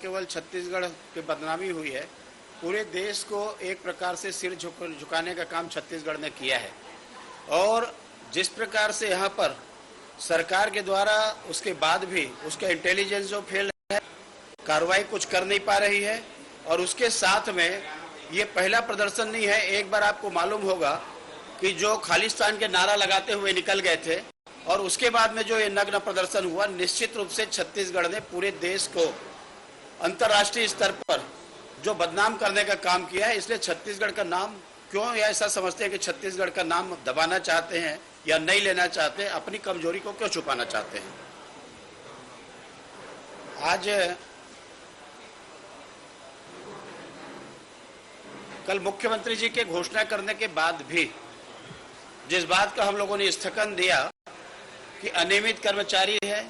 केवल छत्तीसगढ़ की बदनामी हुई है, पूरे देश को एक प्रकार से सिर झुकाने का काम छत्तीसगढ़ ने किया है। और जिस प्रकार से यहाँ पर सरकार के द्वारा उसके बाद भी उसका इंटेलिजेंस जो फेल है, कार्रवाई कुछ कर नहीं पा रही है। और उसके साथ में ये पहला प्रदर्शन नहीं है। एक बार आपको मालूम होगा कि जो खालिस्तान के नारा लगाते हुए निकल गए थे और उसके बाद में जो ये नग्न प्रदर्शन हुआ, निश्चित रूप से छत्तीसगढ़ ने पूरे देश को अंतर्राष्ट्रीय स्तर पर जो बदनाम करने का काम किया है। इसलिए छत्तीसगढ़ का नाम क्यों या ऐसा समझते हैं कि छत्तीसगढ़ का नाम दबाना चाहते हैं या नहीं लेना चाहते हैं, अपनी कमजोरी को क्यों छुपाना चाहते हैं। आज कल मुख्यमंत्री जी के घोषणा करने के बाद भी जिस बात का हम लोगों ने स्थगन दिया कि अनियमित कर्मचारी है,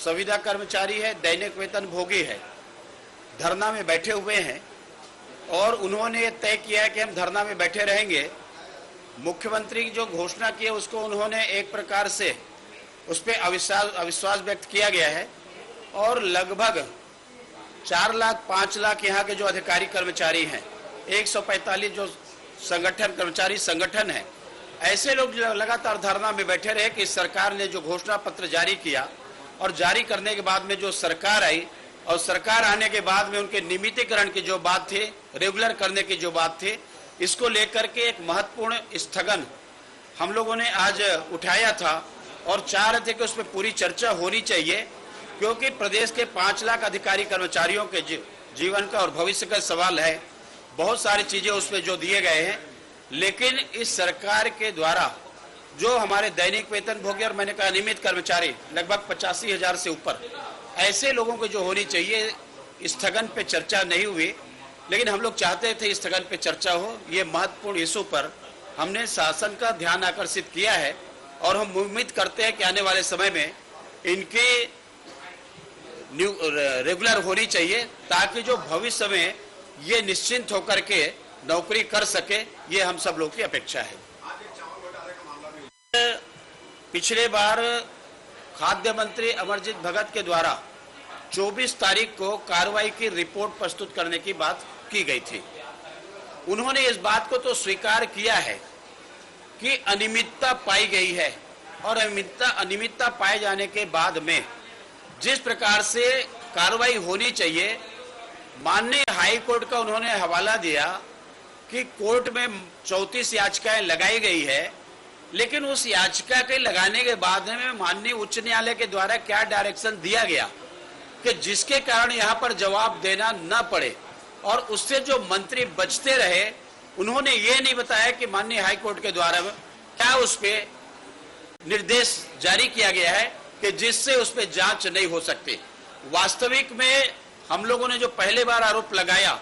संविदा कर्मचारी है, दैनिक वेतन भोगी है, धरना में बैठे हुए हैं और उन्होंने तय किया कि हम धरना में बैठे रहेंगे। मुख्यमंत्री जो घोषणा की है उसको उन्होंने एक प्रकार से उस पर अविश्वास व्यक्त किया गया है और लगभग 4 लाख 5 लाख यहाँ के जो अधिकारी कर्मचारी हैं, 145 जो संगठन कर्मचारी संगठन है, ऐसे लोग लगातार धरना में बैठे रहे कि सरकार ने जो घोषणा पत्र जारी किया और जारी करने के बाद में जो सरकार आई और सरकार आने के बाद में उनके नियमितीकरण की जो बात थी, रेगुलर करने की जो बात थी, इसको लेकर के एक महत्वपूर्ण स्थगन हम लोगों ने आज उठाया था और चाह रहे थे कि उसमें पूरी चर्चा होनी चाहिए, क्योंकि प्रदेश के 5 लाख अधिकारी कर्मचारियों के जीवन का और भविष्य का सवाल है। बहुत सारी चीजें उसमें जो दिए गए हैं, लेकिन इस सरकार के द्वारा जो हमारे दैनिक वेतन भोगी और मैंने कहा नियमित कर्मचारी लगभग 85,000 से ऊपर ऐसे लोगों को जो होनी चाहिए, स्थगन पे चर्चा नहीं हुई। लेकिन हम लोग चाहते थे स्थगन पे चर्चा हो। ये महत्वपूर्ण इशू पर हमने शासन का ध्यान आकर्षित किया है और हम उम्मीद करते हैं कि आने वाले समय में इनकी रेगुलर होनी चाहिए, ताकि जो भविष्य में ये निश्चिंत होकर के नौकरी कर सके। ये हम सब लोग की अपेक्षा है। पिछले बार खाद्य मंत्री अमरजीत भगत के द्वारा 24 तारीख को कार्रवाई की रिपोर्ट प्रस्तुत करने की बात की गई थी। उन्होंने इस बात को तो स्वीकार किया है कि अनियमितता पाई गई है और अनियमितता पाए जाने के बाद में जिस प्रकार से कार्रवाई होनी चाहिए, माननीय हाई कोर्ट का उन्होंने हवाला दिया कि कोर्ट में 34 याचिकाएं लगाई गई है, लेकिन उस याचिका के लगाने के बाद में माननीय उच्च न्यायालय के द्वारा क्या डायरेक्शन दिया गया कि जिसके कारण यहाँ पर जवाब देना न पड़े और उससे जो मंत्री बचते रहे, उन्होंने ये नहीं बताया कि माननीय हाई कोर्ट के द्वारा क्या उस पर निर्देश जारी किया गया है कि जिससे उस पर जांच नहीं हो सकती। वास्तविक में हम लोगों ने जो पहले बार आरोप लगाया,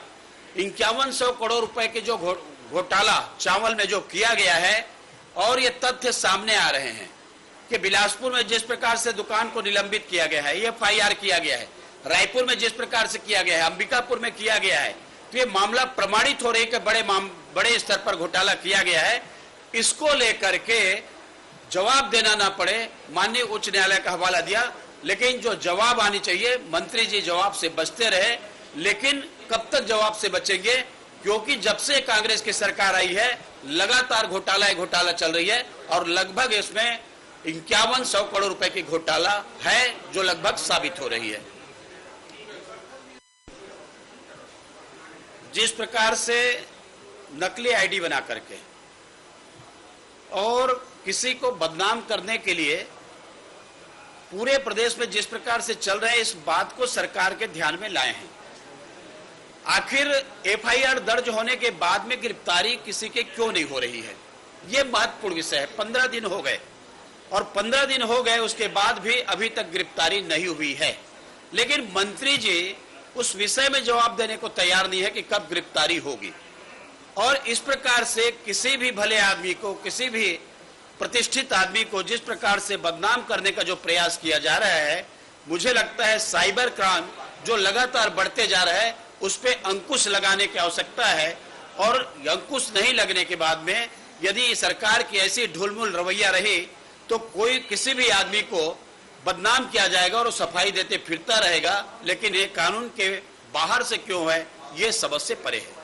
5100 करोड़ रुपए के जो घोटाला चावल में जो किया गया है, और ये तथ्य सामने आ रहे हैं कि बिलासपुर में जिस प्रकार से दुकान को निलंबित किया गया है, FIR किया गया है, रायपुर में जिस प्रकार से किया गया है, अंबिकापुर में किया गया है, तो ये मामला प्रमाणित हो रही है कि बड़े स्तर पर घोटाला किया गया है। इसको लेकर के जवाब देना ना पड़े, माननीय उच्च न्यायालय का हवाला दिया। लेकिन जो जवाब आनी चाहिए, मंत्री जी जवाब से बचते रहे, लेकिन कब तक जवाब से बचेंगे, क्योंकि जब से कांग्रेस की सरकार आई है लगातार घोटाला चल रही है और लगभग इसमें 5100 करोड़ रुपए की घोटाला है जो लगभग साबित हो रही है। जिस प्रकार से नकली आईडी बना करके और किसी को बदनाम करने के लिए पूरे प्रदेश में जिस प्रकार से चल रहे हैं, इस बात को सरकार के ध्यान में लाए हैं। आखिर FIR दर्ज होने के बाद में गिरफ्तारी किसी के क्यों नहीं हो रही है, यह महत्वपूर्ण विषय है। 15 दिन हो गए और 15 दिन हो गए उसके बाद भी अभी तक गिरफ्तारी नहीं हुई है। लेकिन मंत्री जी उस विषय में जवाब देने को तैयार नहीं है कि कब गिरफ्तारी होगी। और इस प्रकार से किसी भी भले आदमी को, किसी भी प्रतिष्ठित आदमी को जिस प्रकार से बदनाम करने का जो प्रयास किया जा रहा है, मुझे लगता है साइबर क्राइम जो लगातार बढ़ते जा रहा है उस पर अंकुश लगाने की आवश्यकता है। और अंकुश नहीं लगने के बाद में यदि सरकार की ऐसी ढुलमुल रवैया रही तो कोई किसी भी आदमी को बदनाम किया जाएगा और वो सफाई देते फिरता रहेगा। लेकिन ये कानून के बाहर से क्यों है, ये समझ से परे है।